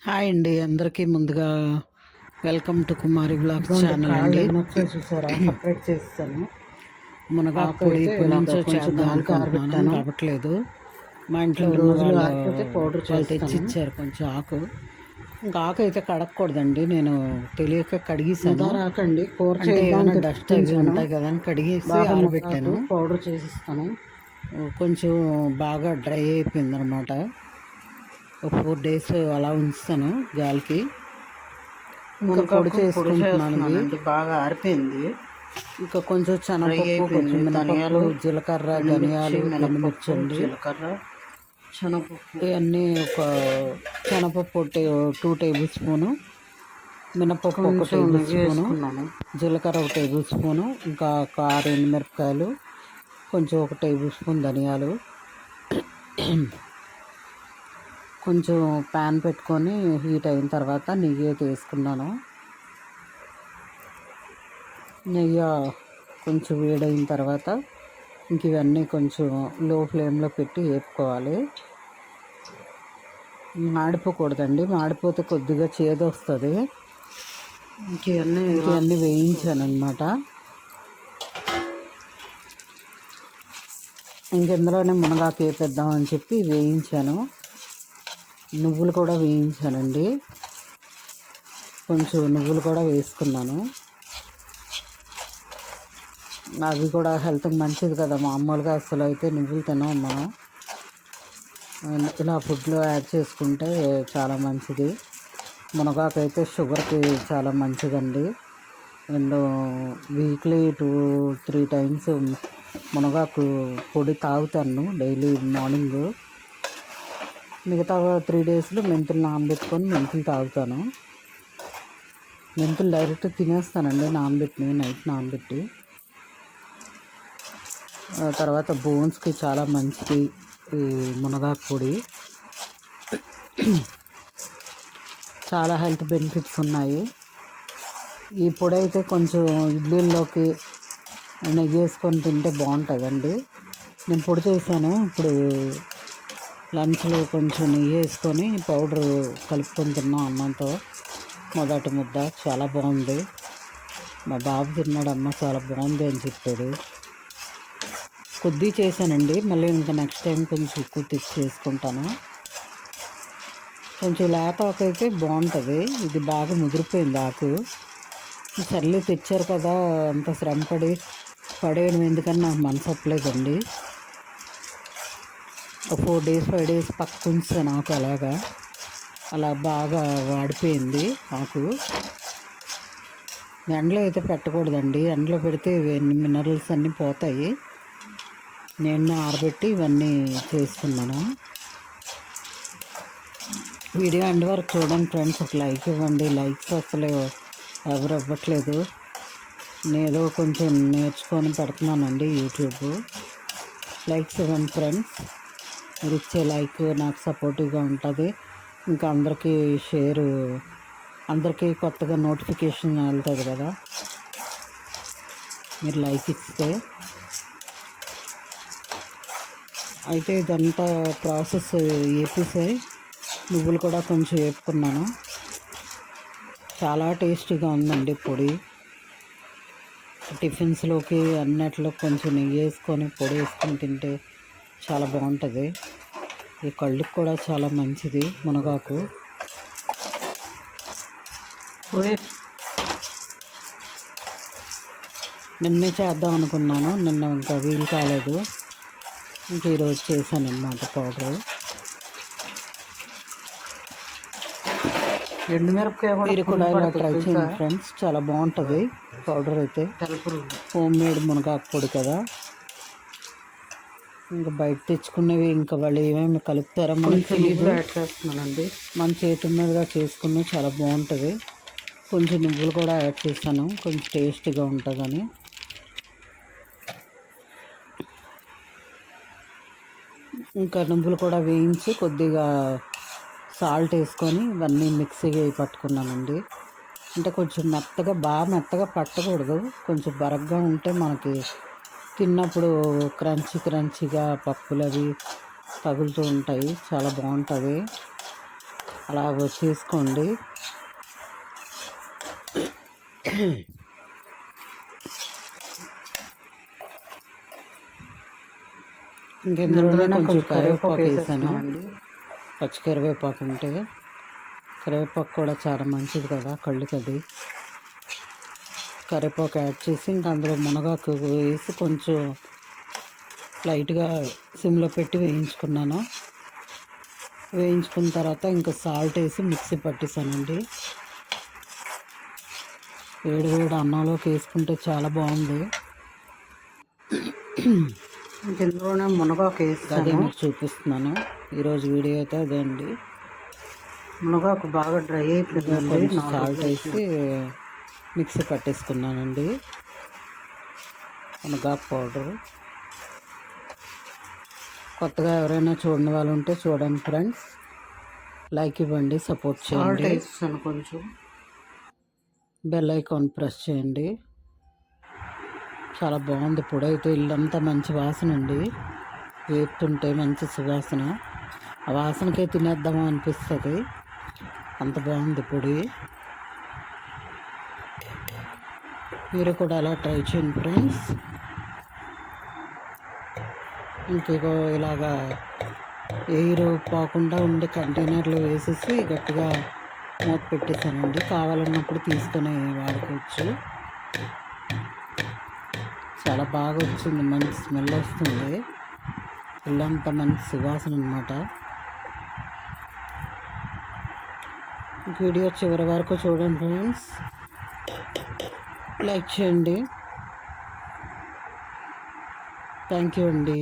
Hi అండి, అందరికీ ముందుగా వెల్కమ్ టు కుమారి బ్లాగ్స్ ఇదిగోండి ఛానల్ కాళ్ళు అండి. ఏమైనా వచ్చాయో చూసారా, సపరేట్ చేస్తాను. మునగాకు పొడి ఆకైతే ఇప్పటి ఇలాగ నుంచో కొంచెం చేద్దాం గాలికి అనుకుంటున్నాను, ఆరబెట్టాను. రావట్లేదు. మా ఇంట్లో 2 ఉన్న రోజులు ఆరిపోతే పౌడర్ వాళ్ళు చేస్తాను. తెచ్చిచ్చారు కొంచెం ఆకు. ఇంకా ఆకు అయితే కడగకూడదండి, నేను తెలియక కడిగేసాను. ముదారాకండి కూర అంటే చేయడానికి ఏమైనా డస్ట్ అవి ఉంటాయి కదా అని కడిగేసి బాగా ఆరబెట్టాను. పౌడర్ చేసిస్తాను. కొంచెం బాగా డ్రై అయిపోయింది అనమాట. ఒక 4 days అలా ఉంచుతాను గాలికి. ఇంకా పొడి చేసుకుంటున్నాను. బాగా ఆరిపోయింది. ఇంకా కొంచెం శనగపప్పు, కొంచెం మినపప్పు, జీలకర్ర, ధనియాలు, ఎండుమిర్చి అండి, జీలకర్ర, శనగపప్పు ఇవన్నీ ఒక శనగపప్పు 2 టేబుల్ స్పూను, మినపప్పు 1 టేబుల్ స్పూను, జీలకర్ర 1 టేబుల్ స్పూను, ఇంకా ఒక 6 ఎండుమిరపకాయలు, కొంచెం 1 టేబుల్ స్పూన్ ధనియాలు. కొంచెం ప్యాన్ పెట్టుకొని హీట్ అయిన తర్వాత నెయ్యి తీసుకున్నాను. నెయ్యి కొంచెం వేడైన తర్వాత ఇంక ఇవన్నీ కొంచెం లో ఫ్లేమ్లో పెట్టి వేపుకోవాలి. మాడిపోకూడదండి, మాడిపోతే కొద్దిగా చేదు వస్తుంది. ఇవన్నీ వేయించాను అనమాట. ఇంకెందులోనే మునగాకు వేపేద్దామని చెప్పి వేయించాను. నువ్వులు కూడా వేయించానండి, కొంచెం నువ్వులు కూడా వేసుకున్నాను. అవి కూడా హెల్త్కి మంచిది కదా, మామూలుగా అసలు అయితే నువ్వులు తినాం మనం. ఇలా ఫుడ్లో యాడ్ చేసుకుంటే చాలా మంచిది. మునగాకు అయితే షుగర్కి చాలా మంచిదండి. అండ్ వీక్లీ 2-3 times మునగాకు పొడి తాగుతాను డైలీ మార్నింగ్. మిగతా 3 daysలో మెంతులు నానబెట్టుకొని మెంతులు తాగుతాను. మెంతులు డైరెక్ట్ తినేస్తానండి, నైట్ నానబెట్టి. తర్వాత బోన్స్కి చాలా మంచిది ఈ మునగాకు పొడి. చాలా హెల్త్ బెనిఫిట్స్ ఉన్నాయి. ఈ పొడి అయితే కొంచెం ఇడ్లీల్లోకి నెయ్యి వేసుకొని తింటే బాగుంటుందండి. నేను పొడి చేశాను. ఇప్పుడు లంచ్లో కొంచెం నెయ్యి వేసుకొని పౌడర్ కలుపుకొని తిన్నాం అన్నంతో. మొదటి ముద్ద చాలా బాగుంది. మా బాబు తిన్నాడు, అమ్మ చాలా బాగుంది అని చెప్పాడు. కొద్ది చేశానండి, మళ్ళీ ఇంకా నెక్స్ట్ టైం కొంచెం ఎక్కువ తెచ్చి చేసుకుంటాను. కొంచెం లేత ఆకు అయితే బాగుంటుంది, ఇది బాగా ముదిరిపోయింది ఆకు. సర్లే తెచ్చారు కదా, అంత శ్రమ పడేయడం ఎందుకని నాకు మనసు ఒప్పలేదండి. ఒక 4 days 5 days పక్క ఉంచాను ఆకు. అలా బాగా వాడిపోయింది ఆకు. ఎండలో అయితే పెట్టకూడదండి, ఎండలో పెడితే మినరల్స్ అన్నీ పోతాయి. నేను ఆరబెట్టి ఇవన్నీ చేస్తున్నాను. వీడియో ఎండ్ వరకు చూడండి ఫ్రెండ్స్, ఒక లైక్ ఇవ్వండి. లైక్స్ అసలు ఎవరు ఇవ్వట్లేదు. నేను కొంచెం నేర్చుకొని పెడుతున్నానండి యూట్యూబ్. లైక్స్ ఇవ్వండి ఫ్రెండ్స్, మీరు ఇచ్చే లైక్ నాకు సపోర్టివ్గా ఉంటుంది. ఇంకా అందరికీ అందరికీ కొత్తగా నోటిఫికేషన్ వెళ్తుంది కదా మీరు లైక్ ఇస్తే. అయితే ఇదంతా ప్రాసెస్ వేపేసాయి. నువ్వులు కూడా కొంచెం వేపుకున్నాను. చాలా టేస్టీగా ఉందండి పొడి. టిఫిన్స్లోకి అన్నిట్లో కొంచెం నెయ్యి వేసుకొని పొడి వేసుకొని తింటే చాలా బాగుంటుంది. ఈ కళ్ళుకి కూడా చాలా మంచిది మునగాకు. నిన్నే చేద్దాం అనుకున్నాను, నిన్న ఇంకా వీలు కాలేదు. ఇంక ఈరోజు చేశాను అన్నమాట పౌడరు. మీరు కూడా ఇలా ట్రై చేయండి ఫ్రెండ్స్, చాలా బాగుంటుంది పౌడర్ అయితే. హోమ్ మేడ్ మునగాకు పొడి కదా, ఇంకా బయట తెచ్చుకునేవి ఇంకా వాళ్ళు ఏమేమి కలుపుతారో మనకి తెలియదు. మన చేతి మీదుగా చేసుకుని చాలా బాగుంటుంది. కొంచెం నువ్వులు కూడా యాడ్ చేశాను, కొంచెం టేస్టీగా ఉంటుందని. ఇంకా నువ్వులు కూడా వేయించి కొద్దిగా సాల్ట్ వేసుకొని ఇవన్నీ మిక్సీకి పట్టుకున్నానండి. అంటే కొంచెం బాగా మెత్తగా పట్టకూడదు, కొంచెం బరగ్గా ఉంటే మనకి తిన్నప్పుడు క్రంచీగా పప్పులు అవి తగులుతూ ఉంటాయి, చాలా బాగుంటుంది. అలా చేసుకోండి. ఇంకెందులోనే కొంచెం కరివేపాకు వేసాను. పచ్చి కరివేపాకు ఉంటే కరివేపాకు కూడా చాలా మంచిది కదా కళ్ళకి. అది కరివేపాకు యాడ్ చేసి ఇంకా అందులో మునగాకు వేసి కొంచెం లైట్గా సిమ్లో పెట్టి వేయించుకున్నాను. వేయించుకున్న తర్వాత ఇంకా సాల్ట్ వేసి మిక్సీ పట్టేసానండి. వేడి వేడి అన్నంలోకి వేసుకుంటే చాలా బాగుంది. ఇందులోనే మునగాకు అదే వేస్తాను. మీకు చూపిస్తున్నాను. ఈరోజు వీడియో అయితే అదే అండి. మునగాకు బాగా డ్రై అయిపోయిందండి. కొంచెం సాల్ట్ వేసి మిక్సీ పట్టేసుకున్నానండి. మునగాకు పౌడర్. కొత్తగా ఎవరైనా చూడని వాళ్ళు ఉంటే చూడండి ఫ్రెండ్స్. లైక్ ఇవ్వండి, సపోర్ట్ సాల్ట్ చేయండి. వేస్తాను కొంచెం. బెల్ ఐకాన్ ప్రెస్ చేయండి. చాలా బాగుంది పొడి అయితే. ఇల్లంతా మంచి వాసన అండి. వేపుతుంటే మంచి సువాసన. ఆ వాసనకే తినేద్దామా అనిపిస్తుంది, అంత బాగుంది పొడి. మీరు కూడా అలా ట్రై చేయండి ఫ్రెండ్స్. ఇంకేగో ఇలాగా ఎయిర్ పోకుండా ఉండే కంటైనర్లో వేసేసి గట్టిగా మూత పెట్టేసానండి. కావాలన్నప్పుడు తీసుకొని వాడుకోవచ్చు. చాలా బాగా వచ్చింది, మంచి స్మెల్ వస్తుంది. ఇల్లంతా మంచి సువాసన అనమాట. వీడియో చివరి వరకు చూడండి ఫ్రెండ్స్. లైక్ చేయండి. థ్యాంక్ యూ అండి.